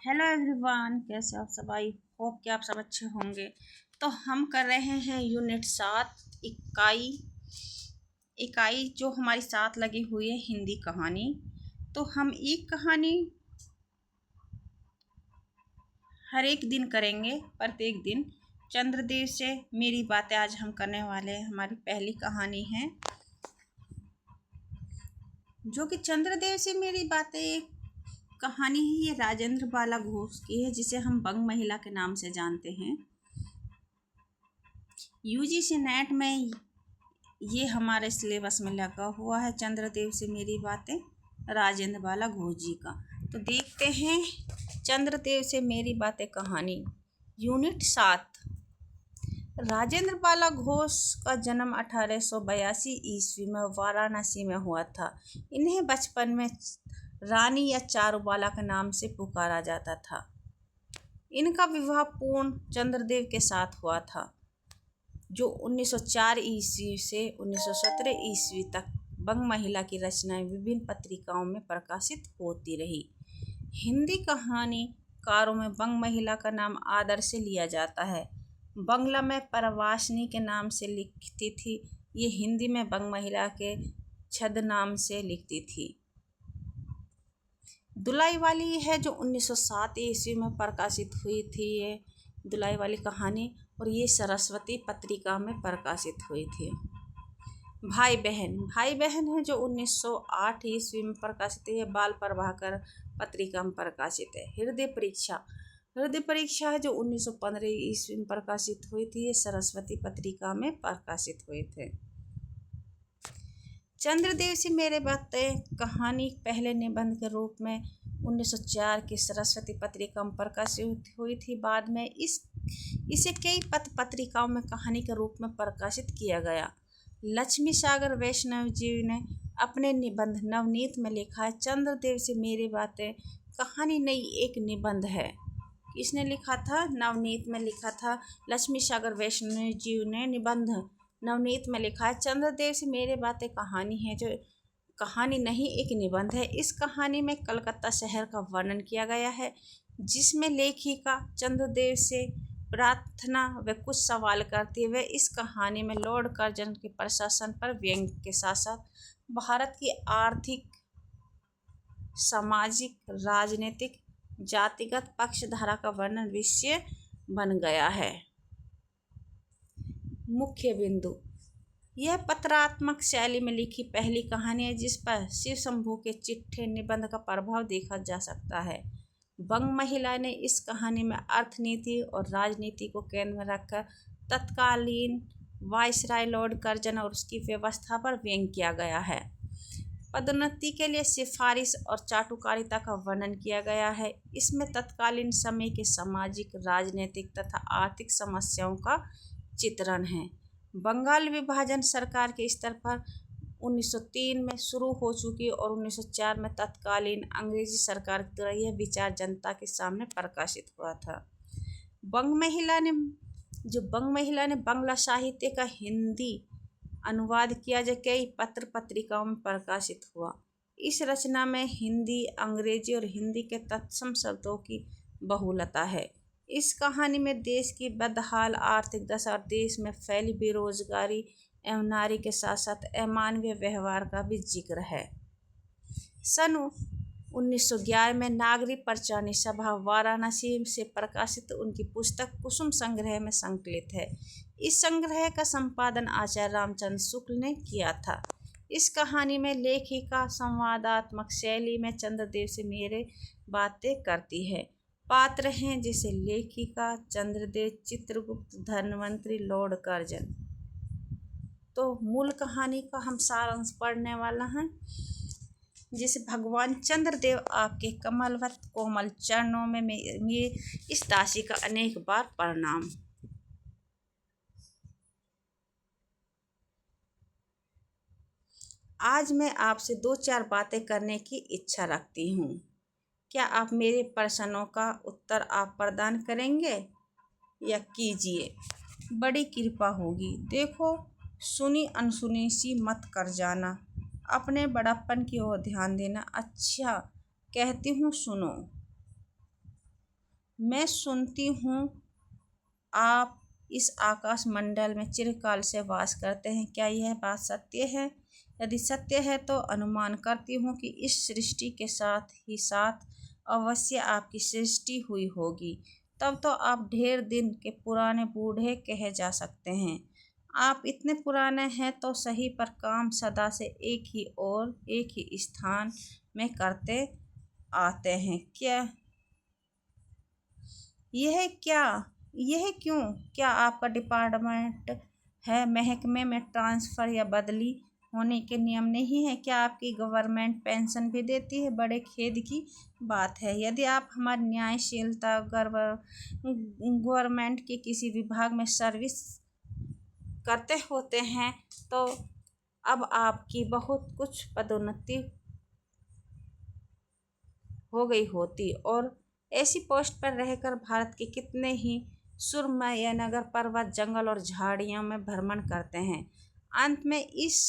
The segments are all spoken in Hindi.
हेलो एवरीवन, कैसे आप सब? आई होप कि आप सब अच्छे होंगे। तो हम कर रहे हैं यूनिट 7 इकाई इकाई जो हमारी साथ लगी हुई है हिंदी कहानी। तो हम एक कहानी हर एक दिन करेंगे, प्रत्येक दिन। चंद्रदेव से मेरी बातें आज हम करने वाले हैं। हमारी पहली कहानी है जो कि चंद्रदेव से मेरी बातें कहानी है। ये राजेंद्र बाला घोष की है, जिसे हम बंग महिला के नाम से जानते हैं। यूजीसी नेट में ये हमारे सिलेबस में लगा हुआ है। चंद्रदेव से मेरी बातें, राजेंद्र बाला घोष जी का। तो देखते हैं चंद्रदेव से मेरी बातें कहानी, यूनिट 7। राजेंद्र बाला घोष का जन्म 1882 ईस्वी में वाराणसी में हुआ था। इन्हें बचपन में रानी या चारुबाला के नाम से पुकारा जाता था। इनका विवाह पूर्ण चंद्रदेव के साथ हुआ था, जो 1904 ईस्वी से 1917 ईस्वी तक बंग महिला की रचनाएं विभिन्न पत्रिकाओं में प्रकाशित होती रही। हिंदी कहानीकारों में बंग महिला का नाम आदर से लिया जाता है। बंगला में परवासनी के नाम से लिखती थी। ये हिंदी में बंग महिला के छद नाम से लिखती थी। दुलाई वाली है जो 1907 ईस्वी में प्रकाशित हुई थी। ये दुलाई वाली कहानी, और ये सरस्वती पत्रिका में प्रकाशित हुई थी। भाई बहन है जो 1908 ईस्वी में प्रकाशित है। बाल प्रभाकर पत्रिका में प्रकाशित है। हृदय परीक्षा है जो 1915 ईस्वी में प्रकाशित हुई थी। ये सरस्वती पत्रिका में प्रकाशित हुए थे। चंद्रदेव से मेरे बातें कहानी पहले निबंध के रूप में 1904 की सरस्वती पत्रिका में प्रकाशित हुई थी। बाद में इसे कई पत्रिकाओं में कहानी के रूप में प्रकाशित किया गया। लक्ष्मी सागर वैष्णव जी ने अपने निबंध नवनीत में लिखा है, चंद्रदेव से मेरी बातें कहानी नई एक निबंध है। इसने लिखा था, नवनीत में लिखा था। लक्ष्मी सागर वैष्णव जी ने निबंध नवनीत में लिखा है, चंद्रदेव से मेरी बातें कहानी है, जो कहानी नहीं एक निबंध है। इस कहानी में कलकत्ता शहर का वर्णन किया गया है, जिसमें लेखिका चंद्रदेव से प्रार्थना व कुछ सवाल करती है। वे इस कहानी में लॉर्ड कर्जन के प्रशासन पर व्यंग्य के साथ साथ भारत की आर्थिक, सामाजिक, राजनीतिक, जातिगत पक्षधारा का वर्णन विषय बन गया है। मुख्य बिंदु: यह पत्रात्मक शैली में लिखी पहली कहानी है जिस पर शिव शंभू के चिट्ठे निबंध का प्रभाव देखा जा सकता है। बंग महिला ने इस कहानी में अर्थनीति और राजनीति को केंद्र में रखकर तत्कालीन वायसराय लॉर्ड कर्जन और उसकी व्यवस्था पर व्यंग्य किया गया है। पदोन्नति के लिए सिफारिश और चाटुकारिता का वर्णन किया गया है। इसमें तत्कालीन समय के सामाजिक, राजनीतिक तथा आर्थिक समस्याओं का चित्रण है। बंगाल विभाजन सरकार के स्तर पर 1903 में शुरू हो चुकी और 1904 में तत्कालीन अंग्रेजी सरकार के द्वारा यह विचार जनता के सामने प्रकाशित हुआ था। बंग महिला ने बंगला साहित्य का हिंदी अनुवाद किया, जो कई पत्र पत्रिकाओं में प्रकाशित हुआ। इस रचना में हिंदी, अंग्रेजी और हिंदी के तत्सम शब्दों की बहुलता है। इस कहानी में देश की बदहाल आर्थिक दशा और देश में फैली बेरोजगारी एवं नारी के साथ साथ अमानवीय व्यवहार का भी जिक्र है। सन 1911 में नागरी प्रचारणी सभा वाराणसी से प्रकाशित उनकी पुस्तक कुसुम संग्रह में संकलित है। इस संग्रह का संपादन आचार्य रामचंद्र शुक्ल ने किया था। इस कहानी में लेखिका संवादात्मक शैली में चंद्रदेव से मेरे बातें करती है। पात्र हैं जैसे लेखिका, चंद्रदेव, चित्रगुप्त, धनवंतरी, लॉर्ड कर्जन। तो मूल कहानी का हम सारांश पढ़ने वाला हैं। जैसे भगवान चंद्रदेव आपके कमलवत कोमल चरणों में इस दासी का अनेक बार प्रणाम। आज मैं आपसे 2-4 बातें करने की इच्छा रखती हूँ। क्या आप मेरे प्रश्नों का उत्तर आप प्रदान करेंगे या कीजिए? बड़ी कृपा होगी। देखो, सुनी अनसुनी सी मत कर जाना। अपने बड़प्पन की ओर ध्यान देना। अच्छा, कहती हूँ सुनो। मैं सुनती हूँ आप इस आकाश मंडल में चिरकाल से वास करते हैं। क्या यह बात सत्य है? यदि सत्य है तो अनुमान करती हूँ कि इस सृष्टि के साथ ही साथ अवश्य आपकी सृष्टि हुई होगी। तब तो आप ढेर दिन के पुराने बूढ़े कहे जा सकते हैं। आप इतने पुराने हैं तो सही, पर काम सदा से एक ही और एक ही स्थान में करते आते हैं। यह क्यों? क्या आपका डिपार्टमेंट है? महकमे में ट्रांसफ़र या बदली होने के नियम नहीं है? क्या आपकी गवर्नमेंट पेंशन भी देती है? बड़े खेद की बात है। यदि आप हमारी न्यायशीलता गवर्नमेंट के किसी विभाग में सर्विस करते होते हैं तो अब आपकी बहुत कुछ पदोन्नति हो गई होती और ऐसी पोस्ट पर रहकर भारत के कितने ही सुरमय या नगर, पर्वत, जंगल और झाड़ियों में भ्रमण करते हैं। अंत में इस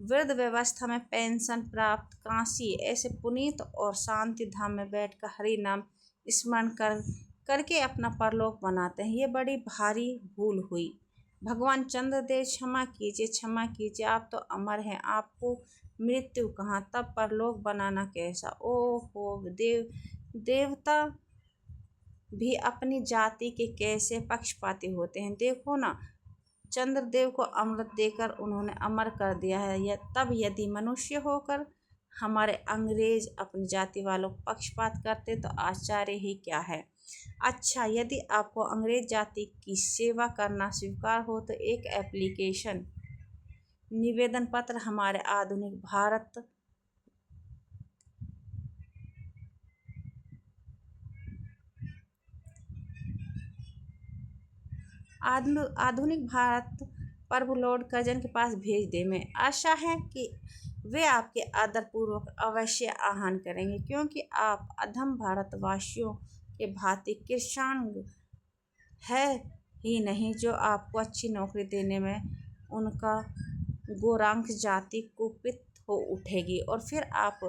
वृद्ध व्यवस्था में पेंशन प्राप्त काशी ऐसे पुनीत और शांति धाम में बैठकर हरि नाम स्मरण करके अपना परलोक बनाते हैं। ये बड़ी भारी भूल हुई। भगवान चंद्रदेव, क्षमा कीजिए, क्षमा कीजिए। आप तो अमर हैं, आपको मृत्यु कहाँ, तब परलोक बनाना कैसा? ओहो, देवता भी अपनी जाति के कैसे पक्षपाती होते हैं। देखो ना, चंद्रदेव को अमृत देकर उन्होंने अमर कर दिया है। तब यदि मनुष्य होकर हमारे अंग्रेज अपनी जाति वालों को पक्षपात करते तो आश्चर्य ही क्या है। अच्छा, यदि आपको अंग्रेज जाति की सेवा करना स्वीकार हो तो एक एप्लीकेशन, निवेदन पत्र हमारे आधुनिक भारत प्रभु लॉर्ड कर्जन के पास भेज दे। मैं आशा है कि वे आपके आदरपूर्वक अवश्य आह्वान करेंगे, क्योंकि आप अधम भारतवासियों के भांति कृशांग है ही नहीं जो आपको अच्छी नौकरी देने में उनका गौरांग जाति कुपित हो उठेगी। और फिर आप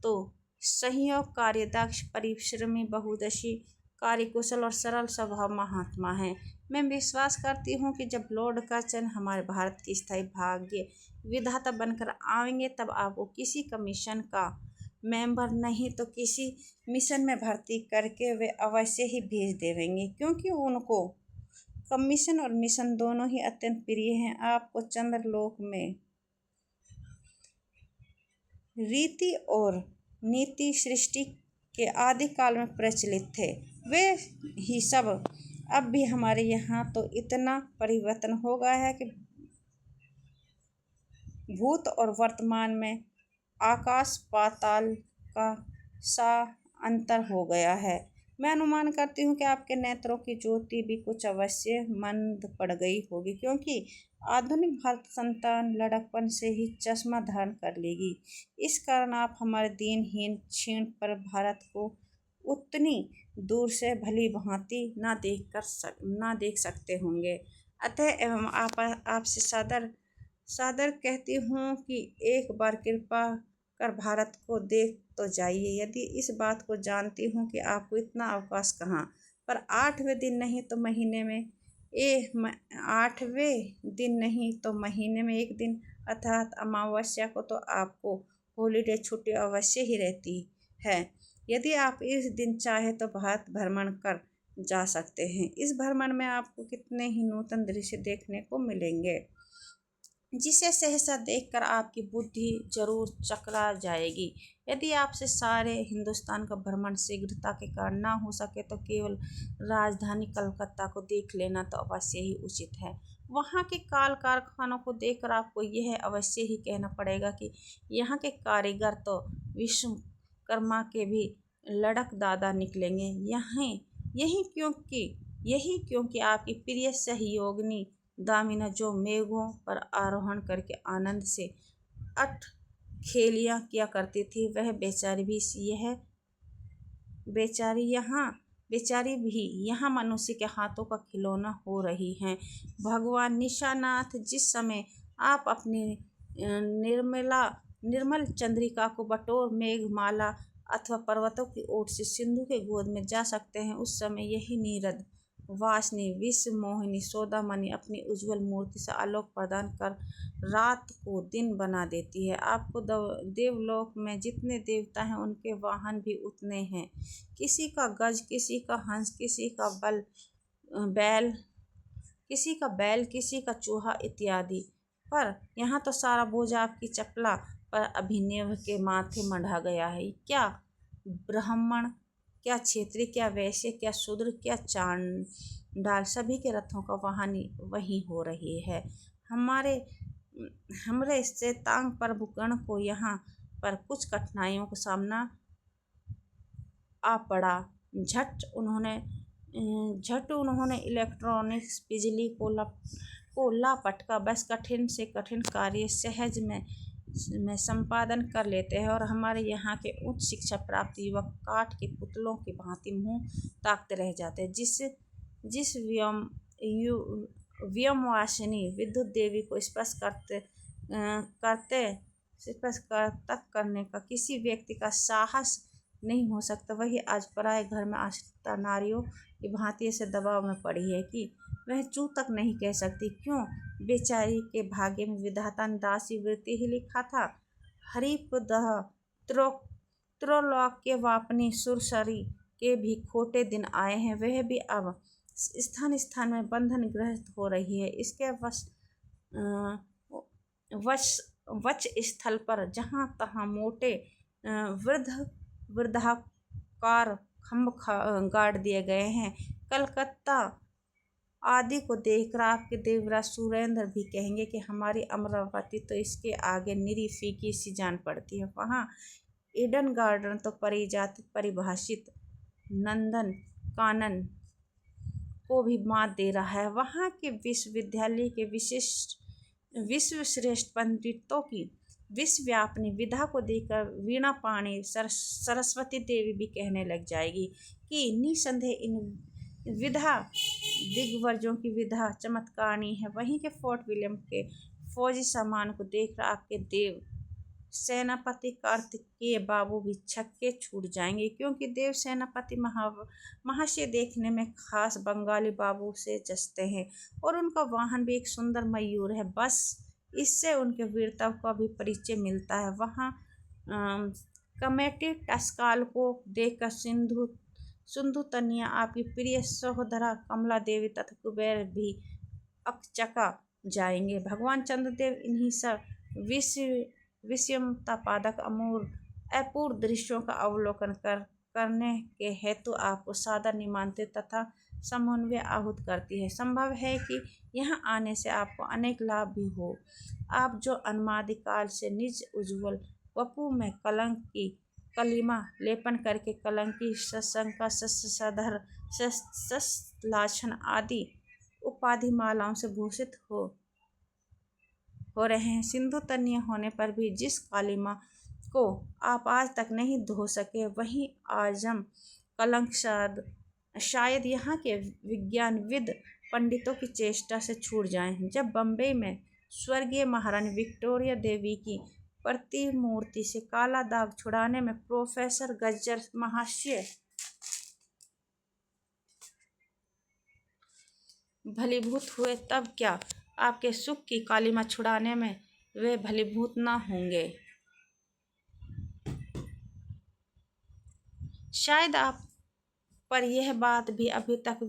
तो संयोग, कार्यदक्ष, परिश्रमी, बहुदर्शी, कार्यकुशल और सरल स्वभाव महात्मा हैं। मैं विश्वास करती हूँ कि जब लॉर्ड कर्जन हमारे भारत की स्थायी भाग्य विधाता बनकर आएंगे तब आपको किसी कमीशन का मेंबर नहीं तो किसी मिशन में भर्ती करके वे अवश्य ही भेज देंगे, क्योंकि उनको कमीशन और मिशन दोनों ही अत्यंत प्रिय हैं। आपको चंद्रलोक में रीति और नीति सृष्टि के आदि काल में प्रचलित थे, वे ही सब अब भी हमारे यहाँ तो इतना परिवर्तन हो गया है कि भूत और वर्तमान में आकाश पाताल का सा अंतर हो गया है। मैं अनुमान करती हूँ कि आपके नेत्रों की ज्योति भी कुछ अवश्य मंद पड़ गई होगी, क्योंकि आधुनिक भारत संतान लड़कपन से ही चश्मा धारण कर लेगी। इस कारण आप हमारे दीनहीन क्षीण पर भारत को उतनी दूर से भली भांति ना देख सकते होंगे। अतः एवं आपसे सादर कहती हूँ कि एक बार कृपा कर भारत को देख तो जाइए। यदि इस बात को जानती हूँ कि आपको इतना अवकाश कहाँ, पर 8वें दिन नहीं तो महीने में एक दिन अर्थात अमावस्या को तो आपको हॉलीडे छुट्टी अवश्य ही रहती है। यदि आप इस दिन चाहे तो भारत भ्रमण कर जा सकते हैं। इस भ्रमण में आपको कितने ही नूतन दृश्य देखने को मिलेंगे, जिसे सहसा देखकर आपकी बुद्धि जरूर चकरा जाएगी। यदि आपसे सारे हिंदुस्तान का भ्रमण शीघ्रता के कारण ना हो सके तो केवल राजधानी कलकत्ता को देख लेना तो अवश्य ही उचित है। वहाँ के काल कारखानों को देखकर आपको यह अवश्य ही कहना पड़ेगा कि यहाँ के कारीगर तो विश्वकर्मा के भी लड़क दादा निकलेंगे। यही क्योंकि आपकी प्रिय सहयोगिनी दामिना, जो मेघों पर आरोहण करके आनंद से अटखेलियाँ किया करती थी, वह बेचारी भी यहाँ मनुष्य के हाथों का खिलौना हो रही हैं। भगवान निशानाथ, जिस समय आप अपनी निर्मल चंद्रिका को बटोर मेघमाला अथवा पर्वतों की ओट से सिंधु के गोद में जा सकते हैं, उस समय यही नीरद वासिनी विश्व मोहिनी सौदामणि अपनी उज्ज्वल मूर्ति से आलोक प्रदान कर रात को दिन बना देती है। आपको देवलोक में जितने देवता हैं उनके वाहन भी उतने हैं। किसी का गज, किसी का हंस, बैल, किसी का बैल, किसी का चूहा इत्यादि। पर यहाँ तो सारा बोझ आपकी चपला पर अभिनव के माथे मढ़ा गया है। क्या ब्राह्मण, क्या क्षेत्रीय, क्या वैश्य, क्या शूद्र, क्या चांडाल, सभी के रथों का वाहनी वही हो रही है। हमरे श्वेतांग प्रभुगण को यहाँ पर कुछ कठिनाइयों का सामना आ पड़ा। झट उन्होंने इलेक्ट्रॉनिक्स बिजली को लापटका बस कठिन से कठिन कार्य सहज में संपादन कर लेते हैं, और हमारे यहाँ के उच्च शिक्षा प्राप्त युवक काठ के पुतलों की भांति मुंह ताकते रह जाते हैं। जिस व्योमवासिनी विद्युत देवी को स्पर्श तक करने का किसी व्यक्ति का साहस नहीं हो सकता, वही आज पराए घर में आश्रिता नारियों की भांति ऐसे दबाव में पड़ी है कि वह चू तक नहीं कह सकती। क्यों? बेचारी के भाग्य में विधाता ने दासी वृत्ति ही लिखा था। हरिप दह त्रोलोक के वापनी सुरसरी के भी खोटे दिन आए हैं। वह भी अब स्थान स्थान में बंधन ग्रस्त हो रही है। इसके वच स्थल पर जहाँ तहाँ मोटे वृद्धाकार खम्भ गाड़ दिए गए हैं। कलकत्ता आदि को देखकर आपके देवराज सुरेंद्र भी कहेंगे कि हमारी अमरावती तो इसके आगे निरी फीकी सी जान पड़ती है। वहाँ ईडन गार्डन तो परिभाषित नंदन कानन को भी मात दे रहा है। वहाँ के विश्वविद्यालय के विश्वश्रेष्ठ पंडितों की विश्वव्यापिनी विधा को देखकर वीणा पाणी सरस्वती देवी भी कहने लग जाएगी कि निसंदेह इन विधा दिग्गजों की विधा चमत्कारनी है। वहीं के फोर्ट विलियम के फौजी सामान को देखकर आपके देव सेनापति कार्तिकेय बाबू भी छक्के छूट जाएंगे, क्योंकि देव सेनापति महाशय देखने में खास बंगाली बाबू से जचते हैं, और उनका वाहन भी एक सुंदर मयूर है। बस इससे उनके वीरता का भी परिचय मिलता है। वहाँ कमेटी टस्काल को देखकर सिंधु तनिया, आपकी प्रिय सहोदरा कमला देवी तथा कुबेर भी अकचका जाएंगे। भगवान चंद्रदेव इन्हीं सब विषमता पादक अपूर्व दृश्यों का अवलोकन करने के हेतु आपको सादर निमंत्रित तथा समन्वय आहूत करती है। संभव है कि यहाँ आने से आपको अनेक लाभ भी हो। आप जो अनादिकाल से निज उज्ज्वल वपु में कलंक की कलिमा लेपन करके कलंकी, सशंका, सधर, लाछन आदि उपाधि मालाओं से भूषित हो रहे हैं, सिंधु तन्य होने पर भी जिस कालिमा को आप आज तक नहीं धो सके, वही आजम कलंक शायद यहाँ के विज्ञानविद पंडितों की चेष्टा से छूट जाए। जब बम्बई में स्वर्गीय महारानी विक्टोरिया देवी की प्रतिमूर्ति से काला दाग छुड़ाने में प्रोफेसर गज्जर महाशय भलीभूत हुए, तब क्या आपके सुख की कालिमा छुड़ाने में वे भलीभूत न होंगे? शायद आप पर यह बात भी अभी तक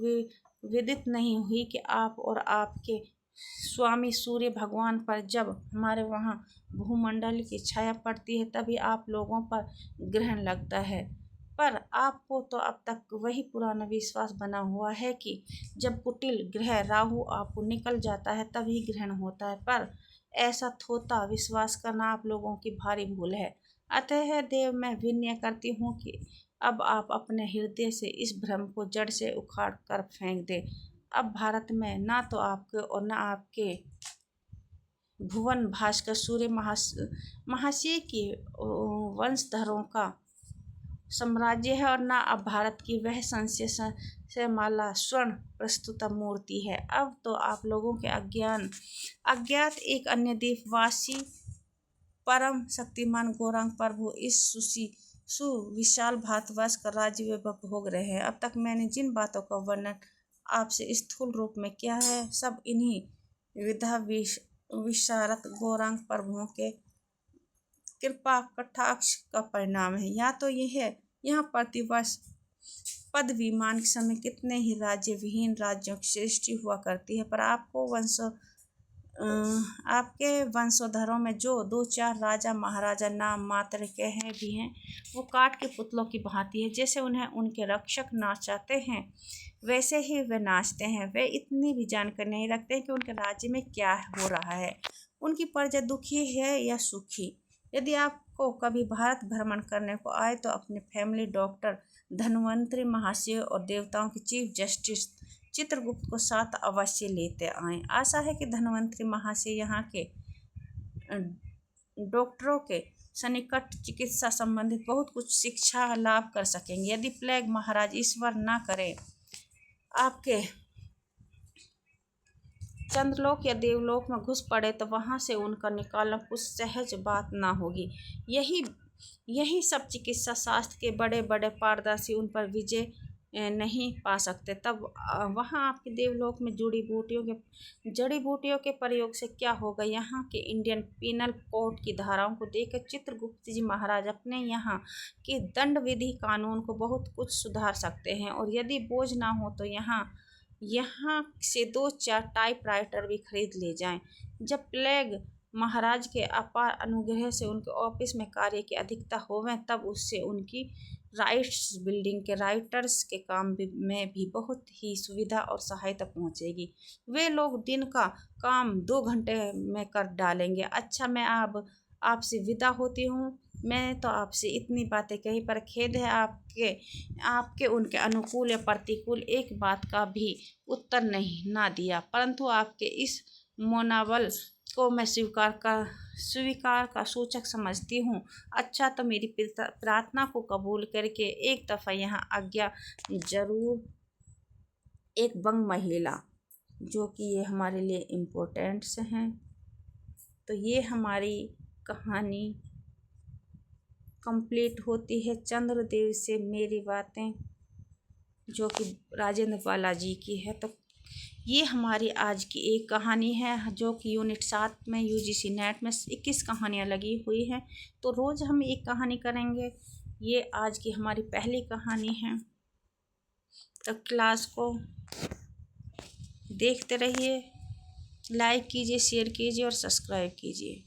विदित नहीं हुई कि आप और आपके स्वामी सूर्य भगवान पर जब हमारे वहाँ भूमंडल की छाया पड़ती है, तभी आप लोगों पर ग्रहण लगता है। पर आपको तो अब तक वही पुराना विश्वास बना हुआ है कि जब कुटिल ग्रह राहु आपको निकल जाता है तभी ग्रहण होता है। पर ऐसा थोथा विश्वास करना आप लोगों की भारी भूल है। अतः देव, मैं विनय करती हूँ कि अब आप अपने हृदय से इस भ्रम को जड़ से उखाड़ कर फेंक दे। अब भारत में ना तो आपके और न आपके भुवन भास्कर सूर्य महाशय की वंशधरों का साम्राज्य है, और न अब भारत की वह संशय से माला स्वर्ण प्रस्तुत मूर्ति है। अब तो आप लोगों के अज्ञात एक अन्य द्वीपवासी परम शक्तिमान गौरांग प्रभु इस सुविशाल भारतवर्ष का राज्य वे भोग रहे हैं। अब तक मैंने जिन बातों का वर्णन आपसे स्थूल रूप में किया है, सब इन्हीं विधा विशारद गौरांग प्रभुओं के कृपा कटाक्ष का परिणाम है। या तो यह है, यहाँ प्रतिवर्ष पद विमान के समय कितने ही राज्य विहीन राज्यों की सृष्टि हुआ करती है, पर आपके वंशोधरों में जो 2-4 राजा महाराजा नाम मात्र के हैं भी हैं, वो काठ के पुतलों की भांति है। जैसे उन्हें उनके रक्षक नाचाते हैं, वैसे ही वे नाचते हैं। वे इतनी भी जानकारी नहीं रखते कि उनके राज्य में क्या हो रहा है, उनकी प्रजा दुखी है या सुखी। यदि आपको कभी भारत भ्रमण करने को आए तो अपने फैमिली डॉक्टर, धन्वंतरी महाशय और देवताओं के चीफ जस्टिस चित्रगुप्त को साथ अवश्य लेते आएं। आशा है कि धन्वंतरी महाशय यहाँ के डॉक्टरों के सन्निकट चिकित्सा संबंधित बहुत कुछ शिक्षा लाभ कर सकेंगे। यदि प्लेग महाराज ईश्वर ना करे आपके चंद्रलोक या देवलोक में घुस पड़े तो वहाँ से उनका निकालना कुछ सहज बात ना होगी। यही सब चिकित्सा शास्त्र के बड़े बड़े पारदर्शी उन पर विजय नहीं पा सकते। तब वहाँ आपके देवलोक में जड़ी बूटियों के प्रयोग से क्या होगा। यहाँ के इंडियन पीनल कोड की धाराओं को देखकर चित्रगुप्त जी महाराज अपने यहाँ के दंड विधि कानून को बहुत कुछ सुधार सकते हैं। और यदि बोझ ना हो तो यहाँ से 2-4 टाइपराइटर भी खरीद ले जाएं। जब प्लेग महाराज के अपार अनुग्रह से उनके ऑफिस में कार्य की अधिकता होवे, तब उससे उनकी राइट्स बिल्डिंग के राइटर्स के काम में भी बहुत ही सुविधा और सहायता पहुंचेगी। वे लोग दिन का काम 2 घंटे में कर डालेंगे। अच्छा, मैं अब आपसे विदा होती हूँ। मैंने तो आपसे इतनी बातें कही, पर खेद है आपके उनके अनुकूल या प्रतिकूल एक बात का भी उत्तर ना दिया। परंतु आपके इस मनोबल को मैं स्वीकार का सूचक समझती हूँ। अच्छा, तो मेरी प्रार्थना को कबूल करके एक दफ़ा यहाँ आज्ञा जरूर। एक बंग महिला, जो कि ये हमारे लिए इम्पोर्टेंट्स हैं। तो ये हमारी कहानी कंप्लीट होती है। चंद्रदेव से मेरी बातें, जो कि राजेंद्र बालाजी की है। तो ये हमारी आज की एक कहानी है, जो कि यूनिट 7 में UGC नेट में 21 कहानियाँ लगी हुई हैं। तो रोज़ हम एक कहानी करेंगे। ये आज की हमारी पहली कहानी है। तो क्लास को देखते रहिए, लाइक कीजिए, शेयर कीजिए और सब्सक्राइब कीजिए।